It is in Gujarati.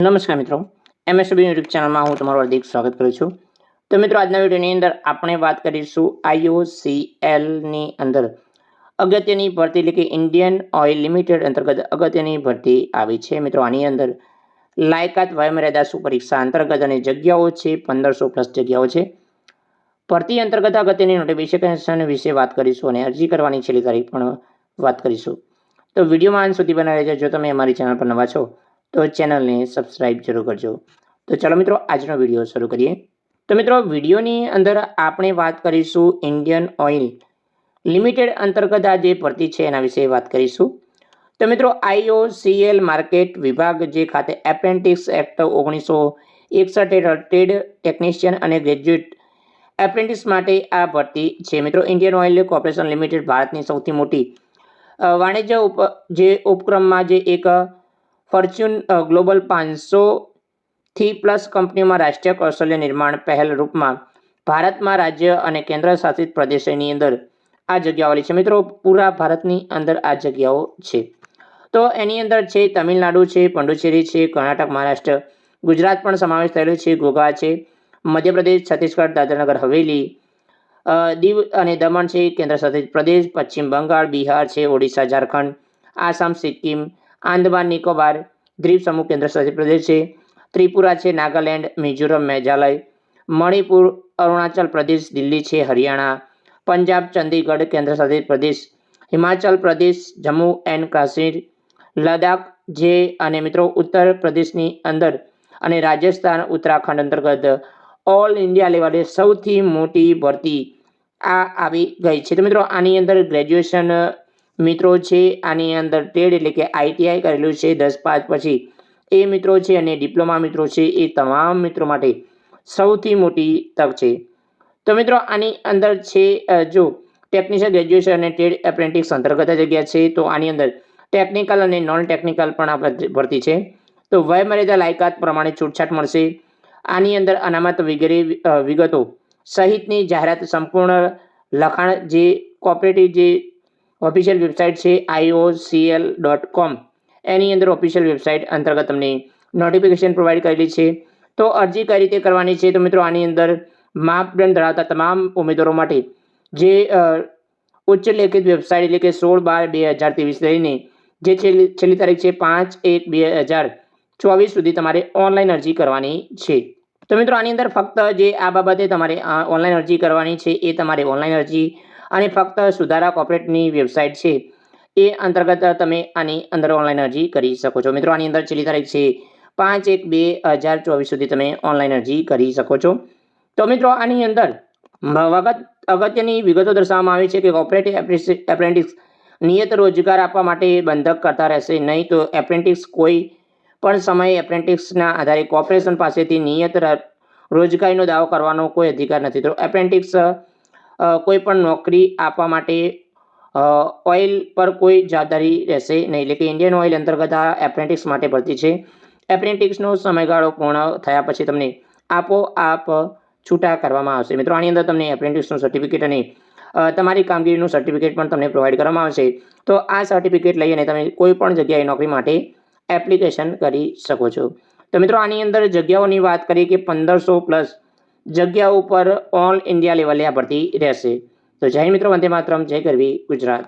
નમસ્કાર મિત્રો, એમએસબી યુટ્યુબ ચેનલમાં હું તમારું હાર્દિક સ્વાગત કરું છું. તો મિત્રો, આજના વિડીયોની અંદર આપણે વાત કરીશું IOCLની અંદર અગત્યની ભરતી એટલે કે ઇન્ડિયન ઓઇલ લિમિટેડ અંતર્ગત અગત્યની ભરતી આવી છે. મિત્રો, આની અંદર લાયકાત વયમર્યાદા શું પરીક્ષા અંતર્ગત અને જગ્યાઓ છે 1500+ જગ્યાઓ છે. ભરતી અંતર્ગત અગત્યની નોટિફિકેશન વિશે વાત કરીશું અને અરજી કરવાની છેલ્લી તારીખ પણ વાત કરીશું. તો વિડીયોમાં અંત સુધી બનાવી રહેજો. જો તમે અમારી ચેનલ પર નવા છો તો ચેનલને સબસ્ક્રાઇબ જરૂર કરજો. તો ચાલો મિત્રો, આજનો વિડીયો શરૂ કરીએ. તો મિત્રો, વિડીયોની અંદર આપણે વાત કરીશું ઇન્ડિયન ઓઇલ લિમિટેડ અંતર્ગત આ જે ભરતી છે એના વિશે વાત કરીશું. તો મિત્રો, IOCL માર્કેટ વિભાગ જે ખાતે એપ્રેન્ટિસ એક્ટ 1961 હેઠળ ટ્રેડ ટેકનિશિયન અને ગ્રેજ્યુએટ એપ્રેન્ટિસ માટે આ ભરતી છે. મિત્રો, ઇન્ડિયન ઓઇલ કોર્પોરેશન લિમિટેડ ભારતની સૌથી મોટી વાણિજ્ય ઉપક્રમમાં જે એક ફોર્ચ્યુન ગ્લોબલ 500થી પ્લસ કંપનીઓમાં રાષ્ટ્રીય કૌશલ્ય નિર્માણ પહેલ રૂપમાં ભારતમાં રાજ્ય અને કેન્દ્ર શાસિત પ્રદેશોની અંદર આ જગ્યાઓ છે. મિત્રો, પૂરા ભારતની અંદર આ જગ્યાઓ છે. તો એની અંદર છે તમિલનાડુ છે, પુડુચેરી છે, કર્ણાટક, મહારાષ્ટ્ર, ગુજરાત પણ સમાવેશ થયેલો છે, ગોવા છે, મધ્યપ્રદેશ, છત્તીસગઢ, દાદરાનગર હવેલી, દીવ અને દમણ છે, કેન્દ્ર શાસિત પ્રદેશ, પશ્ચિમ બંગાળ, બિહાર છે, ઓડિશા, ઝારખંડ, આસામ, સિક્કિમ, આંદામાન નિકોબાર દ્વીપ સમૂહ કેન્દ્ર શાસિત પ્રદેશ છે, ત્રિપુરા છે, નાગાલેન્ડ, મિઝોરમ, મેઘાલય, મણિપુર, અરુણાચલ પ્રદેશ, દિલ્હી છે, હરિયાણા, પંજાબ, ચંદીગઢ કેન્દ્ર શાસિત પ્રદેશ, હિમાચલ પ્રદેશ, જમ્મુ એન્ડ કાશ્મીર, લદ્દાખ જે અને મિત્રો ઉત્તર પ્રદેશની અંદર અને રાજસ્થાન, ઉત્તરાખંડ અંતર્ગત ઓલ ઇન્ડિયા લેવલે સૌથી મોટી ભરતી આ આવી ગઈ છે. તો મિત્રો, આની અંદર ગ્રેજ્યુએશન મિત્રો છે, આની અંદર ટ્રેડ એટલે કે ITI કરેલું છે 10-5 પછી એ મિત્રો છે અને ડિપ્લોમા મિત્રો છે, એ તમામ મિત્રો માટે સૌથી મોટી તક છે. તો મિત્રો, આની અંદર છે જો ટેકનિશિયન ગ્રેજ્યુએશન અને ટ્રેડ એપ્રેન્ટિસ અંતર્ગત જગ્યા છે. તો આની અંદર ટેકનિકલ અને નોન ટેકનિકલ પણ આપણે ભરતી છે. તો વયમર્યાદા લાયકાત પ્રમાણે છૂટછાટ મળશે. આની અંદર અનામત વગેરે વિગતો સહિતની જાહેરાત સંપૂર્ણ લખાણ જે કોઓપરેટિવ જે ઓફિશિયલ વેબસાઇટ છે IOCL.com એની અંદર ઓફિશિયલ વેબસાઇટ અંતર્ગત તમને નોટિફિકેશન પ્રોવાઈડ કરેલી છે. તો અરજી કઈ રીતે કરવાની છે? તો મિત્રો, આની અંદર માપદંડ ધરાવતા તમામ ઉમેદવારો માટે જે ઉચ્ચ લેખિત વેબસાઇટ એટલે કે 16/12/2023 લઈને જે છેલ્લી તારીખ છે 5/1/2024 સુધી તમારે ઓનલાઈન અરજી કરવાની છે. તો મિત્રો, આની અંદર ફક્ત જે આ બાબતે તમારે ઓનલાઈન અરજી કરવાની છે એ તમારે ઓનલાઈન અરજી અને ફક્ત સુધારા કોર્પોરેટની વેબસાઇટ છે એ અંતર્ગત તમે આની અંદર ઓનલાઈન અરજી કરી શકો છો. મિત્રો, આની અંદર છેલ્લી તારીખ છે 5/1/2024 સુધી તમે ઓનલાઈન અરજી કરી શકો છો. તો મિત્રો, આની અંદર અગત્યની વિગતો દર્શાવવામાં આવી છે કે કોઓપરેટિવ એપ્રેન્ટિસ નિયત રોજગાર આપવા માટે બંધક કરતા રહેશે નહીં. તો એપ્રેન્ટિસ કોઈ પણ સમયે એપ્રેન્ટિસના આધારે કોર્પોરેશન પાસેથી નિયત રોજગારીનો દાવો કરવાનો કોઈ અધિકાર નથી. તો એપ્રેન્ટિસ કોઈ પણ નોકરી આપવા માટે ઓઇલ પર કોઈ જવાબદારી રહેશે નહીં. એટલે કે ઇન્ડિયન ઓઇલ અંતર્ગત આ એપ્રેન્ટિસ માટે ભરતી છે. એપ્રેન્ટિસનો સમયગાળો પૂર્ણ થયા પછી તમને આપોઆપ છૂટા કરવામાં આવશે. મિત્રો, આની અંદર તમને એપ્રેન્ટિસનું સર્ટિફિકેટ અને તમારી કામગીરીનું સર્ટિફિકેટ પણ તમને પ્રોવાઈડ કરવામાં આવશે. તો આ સર્ટિફિકેટ લઈને તમે કોઈ પણ જગ્યાએ નોકરી માટે એપ્લિકેશન કરી શકો છો. તો મિત્રો, આની અંદર જગ્યાઓની વાત કરીએ કે 1500+ જગ્યાઓ ઉપર ઓલ ઇન્ડિયા લેવલે આ ભરતી રહેશે. તો જય મિત્રો, વંદે માતરમ, જય ગરવી ગુજરાત.